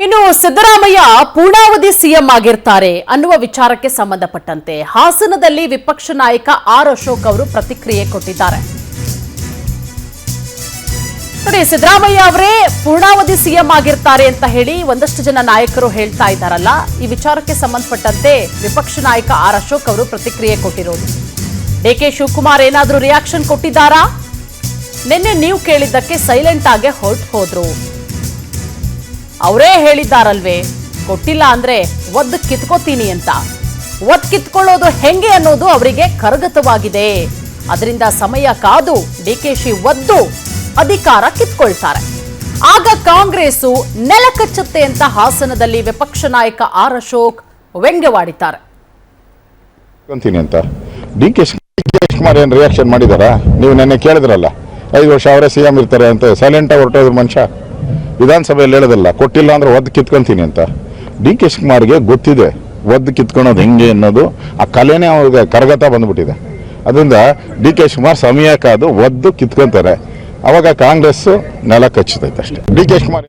ಇನ್ನು ಸಿದ್ದರಾಮಯ್ಯ ಪೂರ್ಣಾವಧಿ ಸಿಎಂ ಆಗಿರ್ತಾರೆ ಅನ್ನುವ ವಿಚಾರಕ್ಕೆ ಸಂಬಂಧಪಟ್ಟಂತೆ ಹಾಸನದಲ್ಲಿ ವಿಪಕ್ಷ ನಾಯಕ ಆರ್ ಅಶೋಕ್ ಅವರು ಪ್ರತಿಕ್ರಿಯೆ ಕೊಟ್ಟಿದ್ದಾರೆ. ನೋಡಿ, ಸಿದ್ದರಾಮಯ್ಯ ಅವರೇ ಪೂರ್ಣಾವಧಿ ಸಿಎಂ ಆಗಿರ್ತಾರೆ ಅಂತ ಹೇಳಿ ಒಂದಷ್ಟು ಜನ ನಾಯಕರು ಹೇಳ್ತಾ ಇದ್ದಾರಲ್ಲ, ಈ ವಿಚಾರಕ್ಕೆ ಸಂಬಂಧಪಟ್ಟಂತೆ ವಿಪಕ್ಷ ನಾಯಕ ಆರ್ ಅಶೋಕ್ ಅವರು ಪ್ರತಿಕ್ರಿಯೆ ಕೊಟ್ಟಿರೋದು. ಡಿಕೆ ಶಿವಕುಮಾರ್ ಏನಾದರೂ ರಿಯಾಕ್ಷನ್ ಕೊಟ್ಟಿದ್ದಾರಾ? ನಿನ್ನೆ ನೀವು ಕೇಳಿದ್ದಕ್ಕೆ ಸೈಲೆಂಟ್ ಆಗಿ ಹೋದ್ರು. ಅವರೇ ಹೇಳಿದ್ದಾರಲ್ವೇ, ಕೊಟ್ಟಿಲ್ಲ ಅಂದ್ರೆ ಒದ್ದು ಕಿತ್ಕೋತೀನಿ ಅಂತ. ಒದ್ದು ಕಿತ್ಕೊಳ್ಳೋದು ಹೆಂಗೆ ಅನ್ನೋದು ಅವರಿಗೆ ಕರಗತವಾಗಿದೆ. ಅದರಿಂದ ಸಮಯ ಕಾದು ಡಿಕೆಶಿ ಒದ್ದು ಅಧಿಕಾರ ಕಿತ್ಕೊಳ್ತಾರೆ. ಆಗ ಕಾಂಗ್ರೆಸ್ಸು ನೆಲಕಚ್ಚುತ್ತೆ ಅಂತ ಹಾಸನದಲ್ಲಿ ವಿಪಕ್ಷ ನಾಯಕ ಆರ್ ಅಶೋಕ್ ವ್ಯಂಗ್ಯವಾಡಿದ್ದಾರೆ. ಅಂತ ಡಿಕೆ ಶಿವಕುಮಾರ್ ಏನು ರಿಯಾಕ್ಷನ್ ಮಾಡಿದಾರಾ? ನೀವು ನೆನ್ನೆ ಕೇಳಿದ್ರಲ್ಲ, 5 ವರ್ಷ ಅವರೇ ಸಿಎಂ ಇರ್ತಾರೆ ಅಂತ. ಸೈಲೆಂಟ್ ಆಗಿ ಹೊರಟೋದ್ರ ಮನುಷ್ಯ ವಿಧಾನಸಭೆಯಲ್ಲಿ ಹೇಳೋದಲ್ಲ, ಕೊಟ್ಟಿಲ್ಲ ಅಂದ್ರೆ ಒದ್ದು ಕಿತ್ಕೊಂತೀನಿ ಅಂತ. ಡಿಕೆ ಶಿವಕುಮಾರ್ಗೆ ಗೊತ್ತಿದೆ ಒದ್ದು ಕಿತ್ಕೊಳೋದು ಹೆಂಗೆ ಅನ್ನೋದು. ಆ ಕಲೆನೇ ಅವ್ರಿಗೆ ಕರಗತ ಬಂದ್ಬಿಟ್ಟಿದೆ. ಅದರಿಂದ ಡಿಕೆ ಶಿವಕುಮಾರ್ ಸಮಯ ಕಾದು ಒದ್ದು ಕಿತ್ಕೊಂತಾರೆ. ಅವಾಗ ಕಾಂಗ್ರೆಸ್ ನೆಲ ಕಚ್ಚುತ್ತೈತೆ ಅಷ್ಟೇ. ಡಿಕೆ ಶಿವಕುಮಾರ್